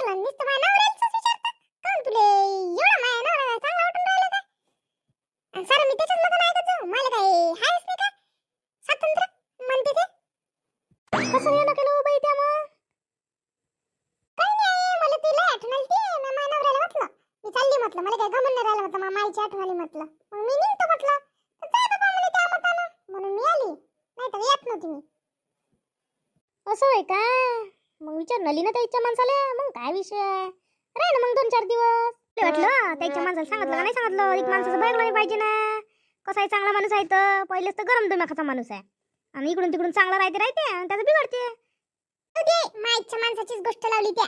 झालं नुसतं माझ्या नवऱ्यालाच विचारता काऊन तुले एवढा माझ्या नवरा चांगला वाटून राहिला का आणि सारं मी त्याच्याच मग ऐकत जाऊ मला काय हायच नाही का स्वातंत्र्य म्हणते ते कसं येणं केलं बाई त्या मग काही नाही मला तिला आठवण आली ती मी माझ्या नवऱ्याला म्हटलं मी चालली म्हटलं मला काय गमन नाही राहिलं म्हटलं माईची आठवण आली म्हटलं मग मी निघतो म्हटलं तर जा बाबा म्हणे त्या मतानं म्हणून मी आली नाही तर येत नव्हती मी असं होय का मग विचार नली ना त्याच्या माणसाला मग काय विषय राह ना मग 2-4 दिवस वाटलं त्याच्या माणसाला सांगितलं का नाही सांगितलं एक माणसाचं बघलं नाही पाहिजे ना कसा आहे चांगला माणूस आहे तर पहिलेच तर गरम दिमाखाचा माणूस आहे आणि इकडून तिकडून चांगला राहते आणि त्याचं बिघडते माईच्या माणसाचीच गोष्ट लावली त्या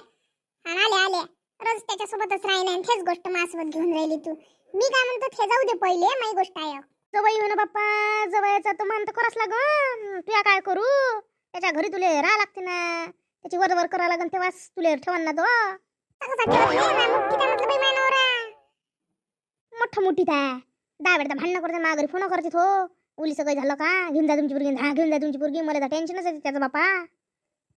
आणि आले रोज त्याच्यासोबतच राहिना आणि तेच गोष्ट माझ्यासोबत घेऊन राहिली तू मी काय म्हणतो ते जाऊ दे पहिले माझी गोष्ट आहे जवळ हो ना बाप्पा जवळचा तर मन तर करावंच लागन तुया काय करू त्याच्या घरी तुले राहा लागते ना त्याची वर करावं लागन तेव्हाच तुले ठेवण ना तो मोठं मोठी त्या दहा वेळा भांडणं करते माझ्या घरी फोन करते तो उली सगळं झालं का घेऊन जा तुमची पोरगी घेऊन जा तुमची पोरगी मला तर टेन्शनच आहे त्याचा बापा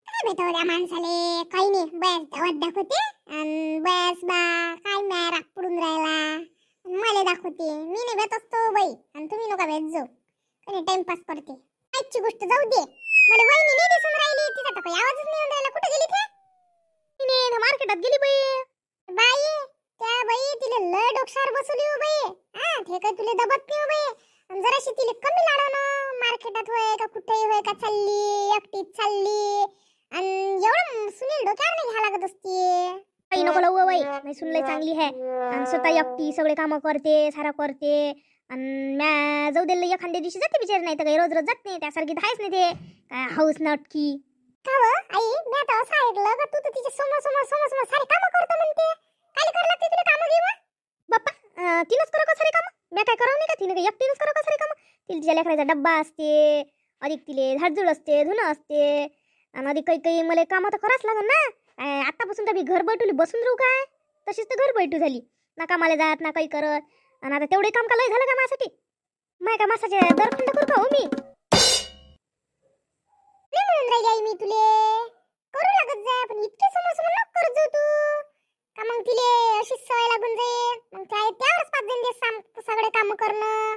काय भेटावं त्या माणसाले काही नाही बस धावत दाखवते आणि बस बा काय नाही राग पडून राहिला मला दाखवते मी नाही भेट असतो बाई आणि तुम्ही नका भेट जाऊ काही टाइमपास करते आजची गोष्ट जाऊ दे मला वहिनी नाही दिसून राहिली तिचा तर काही आवाजच नाही येऊन राहिला कुठे गेली ती तिने मार्केटात गेली बाई त्या बाई तिला लय डोक्यावर बसवली हो बाई हा ते काय तुला दबत नाही हो बाई आणि जराशी तिला कमी लाडव ना मार्केटात होय का कुठेही होय का चालली एकटीच चालली आणि एवढं सुनील डोक्यावर नाही घ्यायला लागत असते काही नको लावू बाई नाही सुनलंय चांगली आहे आणि स्वतः एकटी सगळे कामं करते सारा करते आणि म्या जाऊ दिलं एखाद्या दिवशी जाते बिचार नाही तर काही रोज जात नाही त्यासारखी धायच नाही ते काय हाऊस नटकी का व आई मी आता असं ऐकलं का तू तर तिच्या समोर सारे कामं करतो म्हणते काय करायला लागते तुला कामं घेऊ बाप्पा तिनंच करा का सारे कामं मी काय करावं नाही का तिने काही एकटीनंच करा का सारे कामं तिला तिच्या लेकराचा डब्बा असते अधिक तिले झाडझुड असते धुणं असते आणि अधिक काही मला कामं तर करावंच लागेल ना आतापासून तर मी घर बैठवली बसून राहू काय तशीच तर घर बैठू झाली ना कामाला जात ना काही करत आणि आता तेवढे काम का लय झालं का माझ्यासाठी माय का मासाचे दरखंड करू का हो मी म्हणून राहिली आई मी तुले करू लागत जा पण इतके समोर नको करत जाऊ तू का मग तिले अशी सवय लागून जाईल मग काय त्यावरच 5 दिवस सगळे काम करणं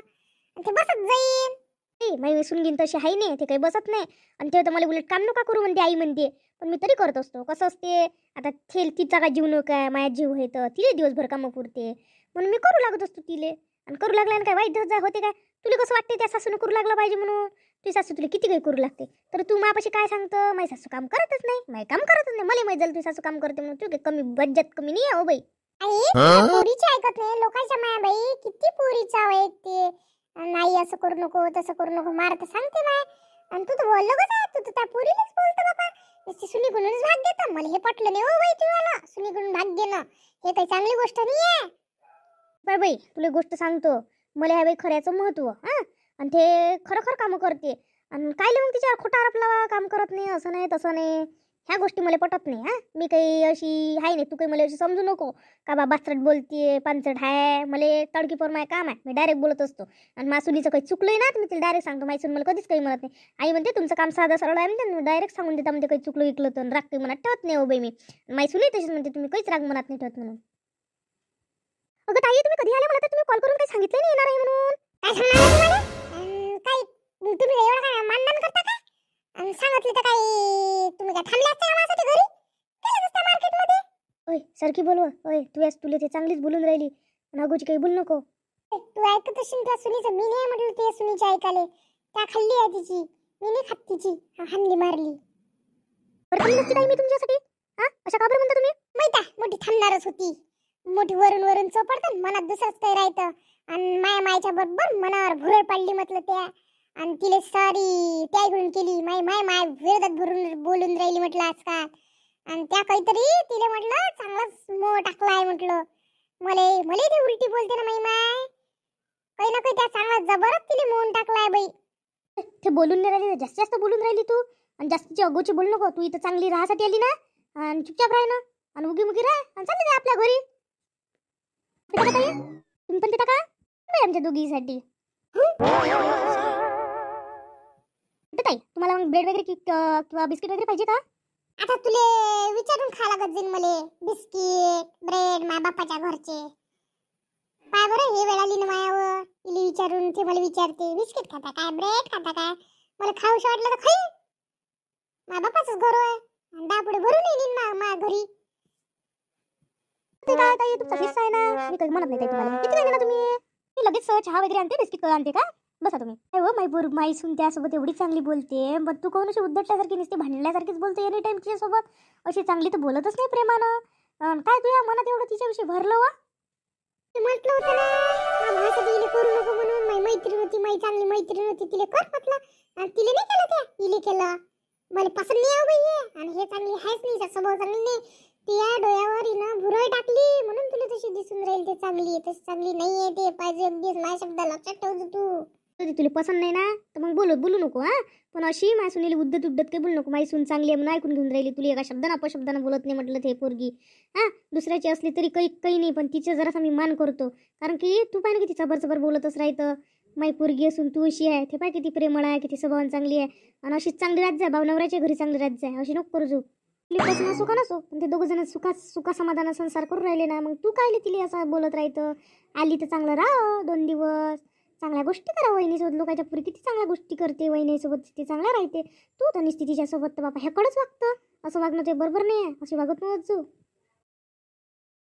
ते बसत जाईल मी सुनगीन तशी आहे नाही ते काही बसत नाही आणि ते तर मला उलट काम नका करू म्हणते आई म्हणते पण मी तरी करत असतो कसं असते आता तिचा काय जीव नका माझ्या जीव आहे तर तिले दिवसभर कामं पुरते म्हणून मी करू लागत असतो तिले आणि करू लागल्याने काय वाईट होते काय तुला कसं वाटते त्या सासून करू लागलं पाहिजे म्हणून तुझी सासू तुला किती काही करू लागते तर तू माझ्यापाशी काय सांगतं माझी सासू काम करतच नाही माझी काम करतच नाही मला माहिती झालं तुझी सासू काम करते म्हणून तू काही कमी बजेट कमी नाही हो बाई आई पोरीची ऐकत नाही लोकांच्या माया बाई किती पोरीचा ऐकते नाही असं करू नको तसं करू नको मारत सांगते माय आणि तू तर बोललो का तू तर त्या पोरीलाच बोलतो बाबा सुनी गुणूनच भाग देता मला हे पटलं नाही हो बाई तुला सुनी गुणून भाग देणं हे काही चांगली गोष्ट नाही आहे बाई तुला गोष्ट सांगतो मला ह्या बाई खऱ्याचं महत्व हा आणि ते खरं कामं करते आणि काय मग तिच्यावर खोटा आरोप लावा काम करत नाही असं नाही तसं नाही ह्या गोष्टी मला पटत नाही हा मी काही अशी आहे नाही तू काही मला अशी समजू नको का बा बाचरट बोलते पांचट आहे मला तडकीपर माय काम आहे मी डायरेक्ट बोलत असतो आणि मासुलीचं काही चुकलंय ना तर मी तिला डायरेक्ट सांगतो माहिती मला कधीच काही म्हणत नाही आई म्हणते तुमचं काम साधं सरळ आहे म्हणते डायरेक्ट सांगून देता म्हणजे काही चुकलं विकलं तर राग काही मनात ठेवत नाही हो बाई मी माहिती तशीच म्हणते तुम्ही काहीच राग मनात नाही ठेवत म्हणून अगं ताई तुम्ही कधी आले मला तर तुम्ही कॉल करून काही सांगितलं नाही येणार आहे म्हणून काय तुम्ही एवढं काय मानधन करता का आणि सांगितलं तर काही तुम्ही काय थांबले असते का माझ्यासाठी घरी गेले असते मार्केटमध्ये ओय सारखी बोलव ओय तुला ते चांगलीच बोलून राहिली नागोची काही बोलू नको तू ऐकत असेल त्या सुनीचं मी नाही म्हटलं ते सुनीच्या ऐकाले त्या खाल्ली आहे तिची मी नाही खात तिची हानली मारली बरं थांबली असती मी तुमच्यासाठी हा अशा का बरं म्हणता तुम्ही माहिती आहे मोठी थांबणारच होती मोठी वरून चोपडतात मनात दुसरंच काही राहतं आणि मायच्या बरोबर मनावर भुरळ पडली म्हटलं त्या आणि तिले सारी त्याकडून केली माय विरोधात भरून बोलून राहिली म्हटलं आजकाल आणि त्या काहीतरी तिले म्हटलं चांगलाच मोह टाकलाय म्हटलं मला ते उलटी बोलते ना माय काही ना काही त्या चांगला जबरच तिले मोहन टाकलाय बाई ते बोलून नाही राहिली जास्त बोलून राहिली तू आणि जास्तीची अगोची बोलू नको तू इथं चांगली राहासाठी आली ना आणि चुपचाप राह ना आणि उगी राह आणि चालले जा आपल्या घरी तुम्ही पण तिथं का आमच्या दोघीसाठी ताई तुम्हाला मग ब्रेड वगैरे किंवा बिस्किट वगैरे पाहिजे का आता तुले विचारून खा लागत जाईल मले बिस्किट ब्रेड माझ्या बापाच्या घरचे. पाय बरं हे वेळ आली ना मायावर, इले विचारून ते मला विचारते बिस्किट खाता काय ब्रेड खाता काय. मला खाऊशी वाटलं तर खाई. माझ्या बापाचंच घर आहे, दापुडे भरून येईन माझ्या घरी. ते काय ताई तुमचा हिस्सा आहे ना, मी काही म्हणत नाही ताई तुम्हाला. किती वेळ ना तुम्ही, मी लगेच चहा वगैरे आणते, बिस्किट आणते का. बसा तुम्ही. अरे हो माई सून त्यासोबत एवढी चांगली बोलते, मग तू कोण अशी उद्धटल्यासारखी नसते, भांडल्यासारखीच बोलते एनी टाइम तिच्यासोबत. अशी चांगली तर बोलतच नाही प्रेमानं. काय तुझ्या मनात एवढं तिच्याविषयी भरलं वा. म्हटलं होतं ना भाषा इले करू नको म्हणून. माझी मैत्रीण होती, माझी चांगली मैत्रीण होती, तिले कर म्हटलं आणि तिले नाही केलं. त्या इले केलं. मला पसंत नाही बाई हे, आणि हे चांगली आहेच नाही, स्वभाव चांगली नाही. तिया डोळ्यावर हिनं भुरळ टाकली म्हणून तुला तशी दिसून राहील. ते चांगली आहे तशी चांगली नाही आहे. ते पाहिजे अगदीच माझ्या शब्द लक्षात ठेवतो तू. तुला पसंत नाही ना तर मग बोलू नको. हा पण अशी माझ्या सुनेली उद्धत काही बोलू नको. माझी सून चांगली आहे म्हणून ऐकून घेऊन राहिली. तुला एका शब्दानं अपशब्दानं बोलत नाही म्हटलं ते पोरगी. हा दुसऱ्याची असली तरी काही नाही, पण तिचे जरासा मी मान करतो. कारण की तू पाहिजे किती चबर बोलतच राहतं. माई पोरगी असून तू अशी आहे, ते पाय किती प्रेमळ आहे, किती स्वभावान चांगली आहे. आणि अशीच चांगली राहत जाय, भाऊ नवऱ्याच्या घरी चांगली राहत जाय. अशी नको करू जो. तिला सुखा नसो पण ते दोघं जण सुखा समाधान संसार करून राहिले ना, मग तू काय तिला असं बोलत राहतं. आली तर चांगलं राह 2 दिवस, चांगल्या गोष्टी करा. वहिनीसोबत लोकांच्या पुरी किती चांगल्या गोष्टी करते, वहिनीसोबत ती चांगल्या राहते. तू तर निसती तिच्यासोबत तर बापा ह्याकडंच वागतं. असं वागणं ते बरोबर नाही आहे, अशी वागत नव्हतं.